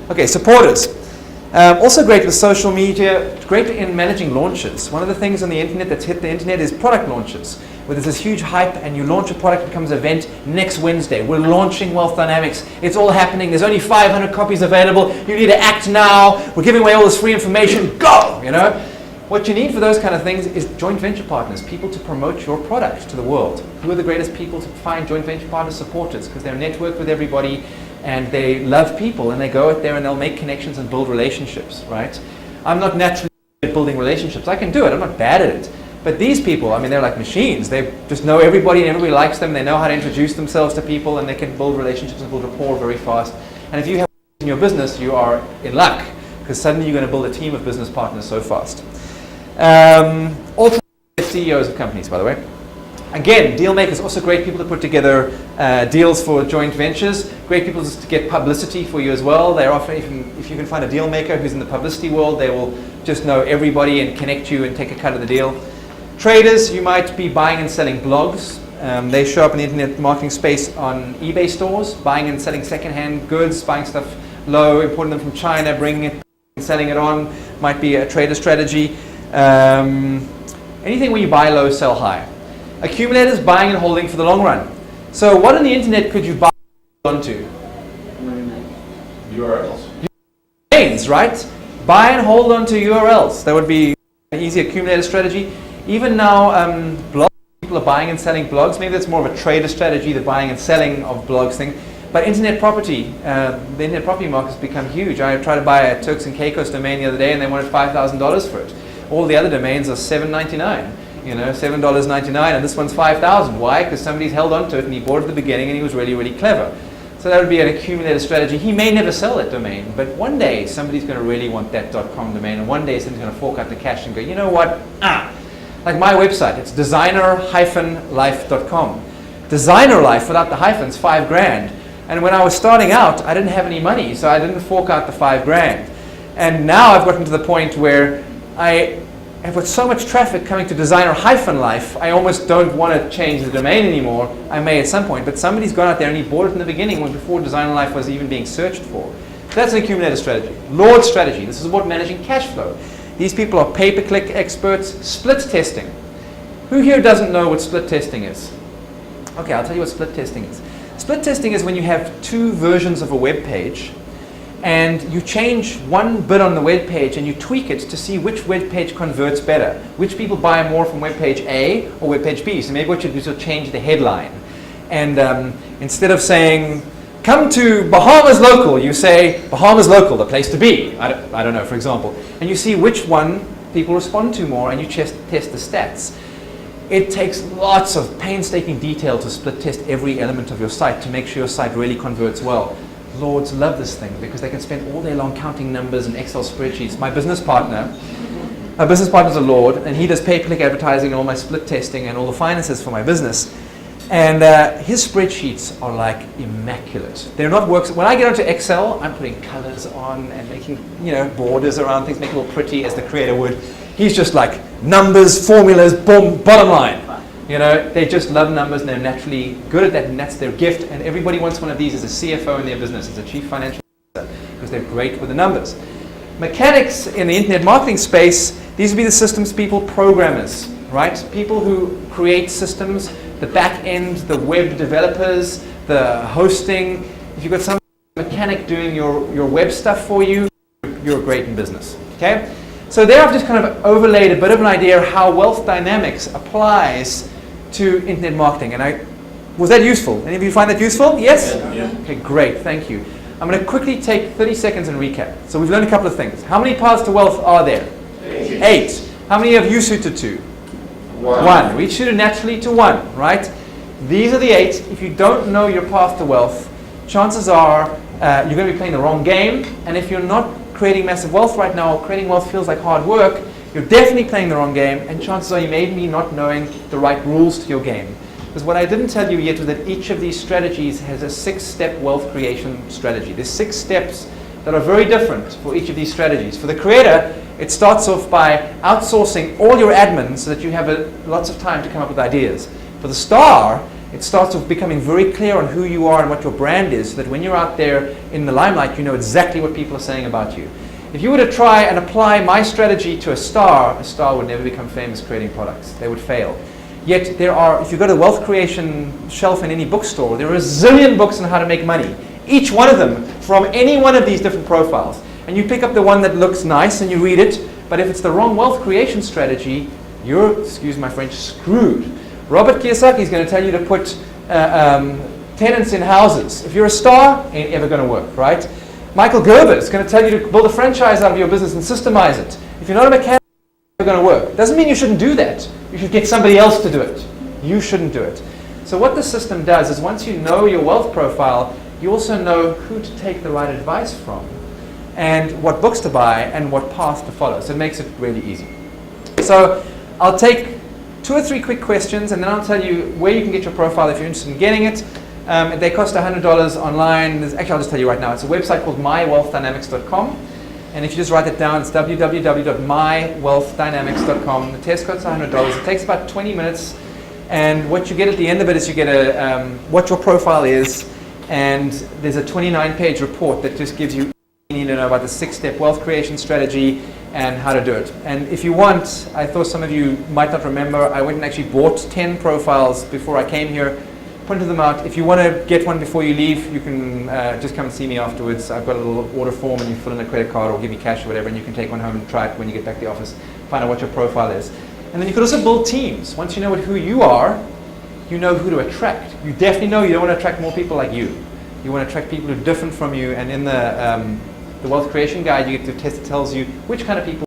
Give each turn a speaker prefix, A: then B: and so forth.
A: Okay, supporters. Also great with social media, great in managing launches. One of the things on the internet that's hit the internet is product launches, where there's this huge hype and you launch a product, it becomes an event next Wednesday. We're launching Wealth Dynamics. It's all happening. There's only 500 copies available. You need to act now. We're giving away all this free information. Go! You know? What you need for those kind of things is joint venture partners, people to promote your product to the world. Who are the greatest people to find joint venture partner supporters? Because they're networked with everybody and they love people and they go out there and they'll make connections and build relationships, right? I'm not naturally good at building relationships. I can do it. I'm not bad at it. But these people, I mean, they're like machines. They just know everybody and everybody likes them. They know how to introduce themselves to people and they can build relationships and build rapport very fast. And if you have in your business, you are in luck because suddenly you're going to build a team of business partners so fast. Also CEOs of companies, by the way. Again, deal makers, also great people to put together deals for joint ventures. Great people just to get publicity for you as well. They're often, if you can find a deal maker who's in the publicity world, they will just know everybody and connect you and take a cut of the deal. Traders, you might be buying and selling blogs. They show up in the internet marketing space on eBay stores, buying and selling secondhand goods, buying stuff low, importing them from China, bringing it and selling it on, might be a trader strategy. Anything where you buy low, sell high. Accumulators, buying and holding for the long run. So what on the internet could you buy onto?
B: URLs.
A: Domains, right? Buy and hold onto URLs. That would be an easy accumulator strategy. Even now, blogs, people are buying and selling blogs. Maybe that's more of a trader strategy, the buying and selling of blogs thing. But internet property, the internet property market has become huge. I tried to buy a Turks and Caicos domain the other day and they wanted $5,000 for it. All the other domains are $7.99. You know, $7.99, and this one's $5,000. Why? Because somebody's held on to it and he bought it at the beginning and he was really, really clever. So that would be an accumulator strategy. He may never sell that domain, but one day somebody's going to really want that .com domain, and one day somebody's going to fork out the cash and go, you know what? Like my website, it's designer-life.com. Designer Life without the hyphens, $5,000. And when I was starting out, I didn't have any money, so I didn't fork out the $5,000. And now I've gotten to the point where and with so much traffic coming to designer-life, I almost don't want to change the domain anymore. I may at some point, but somebody's gone out there and he bought it in the beginning when before designer life was even being searched for. So that's an accumulator strategy. Lord strategy. This is about managing cash flow. These people are pay-per-click experts. Split testing. Who here doesn't know what split testing is? Okay, I'll tell you what split testing is. Split testing is when you have two versions of a web page and you change one bit on the web page and you tweak it to see which web page converts better. Which people buy more from web page A or web page B. So maybe what you do is you'll change the headline. And instead of saying, come to Bahamas Local, you say, Bahamas Local, the place to be. I don't know, for example. And you see which one people respond to more and you test the stats. It takes lots of painstaking detail to split test every element of your site to make sure your site really converts well. Lords love this thing because they can spend all day long counting numbers and Excel spreadsheets. My business partner's a Lord, and he does pay-per-click advertising and all my split testing and all the finances for my business. And his spreadsheets are like immaculate. They're not works. When I get onto Excel, I'm putting colors on and making borders around things, making it all pretty as the creator would. He's just like numbers, formulas, boom, bottom line. They just love numbers and they're naturally good at that, and that's their gift. And everybody wants one of these as a CFO in their business, as a chief financial officer, because they're great with the numbers. Mechanics in the internet marketing space, these would be the systems people, programmers, right? People who create systems, the back end, the web developers, the hosting. If you've got some mechanic doing your web stuff for you, you're great in business, okay? So there I've just kind of overlaid a bit of an idea how Wealth Dynamics applies to internet marketing. And was that useful? Any of you find that useful? Yes?
B: Yeah.
A: Okay, great, thank you. I'm going to quickly take 30 seconds and recap. So we've learned a couple of things. How many paths to wealth are there? 8. How many have you suited to? 1. We suited naturally to 1, right? These are the 8. If you don't know your path to wealth, chances are you're going to be playing the wrong game. And if you're not creating massive wealth right now, or creating wealth feels like hard work, you're definitely playing the wrong game, and chances are you may be not knowing the right rules to your game. Because what I didn't tell you yet was that each of these strategies has a 6-step wealth creation strategy. There's 6 steps that are very different for each of these strategies. For the creator, it starts off by outsourcing all your admin so that you have lots of time to come up with ideas. For the star, It starts with becoming very clear on who you are and what your brand is, so that when you're out there in the limelight, you know exactly what people are saying about you. If you were to try and apply my strategy to a star would never become famous creating products. They would fail. Yet there are, if you go to the wealth creation shelf in any bookstore, there are a zillion books on how to make money. Each one of them from any one of these different profiles. And you pick up the one that looks nice and you read it, but if it's the wrong wealth creation strategy, you're, excuse my French, screwed. Robert Kiyosaki is going to tell you to put tenants in houses. If you're a star, ain't ever going to work, right? Michael Gerber is going to tell you to build a franchise out of your business and systemize it. If you're not a mechanic, it's never going to work. Doesn't mean you shouldn't do that. You should get somebody else to do it. You shouldn't do it. So what the system does is once you know your wealth profile, you also know who to take the right advice from and what books to buy and what path to follow. So it makes it really easy. So I'll take 2 or 3 quick questions and then I'll tell you where you can get your profile if you're interested in getting it. They cost $100 online. Actually, I'll just tell you right now. It's a website called mywealthdynamics.com. And if you just write it down, it's www.mywealthdynamics.com. The test costs $100. It takes about 20 minutes. And what you get at the end of it is you get what your profile is. And there's a 29-page report that just gives you what you need to know about the 6-step wealth creation strategy and how to do it. And if you want, I thought some of you might not remember, I went and actually bought 10 profiles before I came here. Printed them out. If you want to get one before you leave, you can just come and see me afterwards. I've got a little order form and you fill in a credit card or give me cash or whatever, and you can take one home and try it when you get back to the office, find out what your profile is. And then you could also build teams. Once you know who you are, you know who to attract. You definitely know you don't want to attract more people like you. You want to attract people who are different from you, and in the wealth creation guide, you get to test. It tells you which kind of people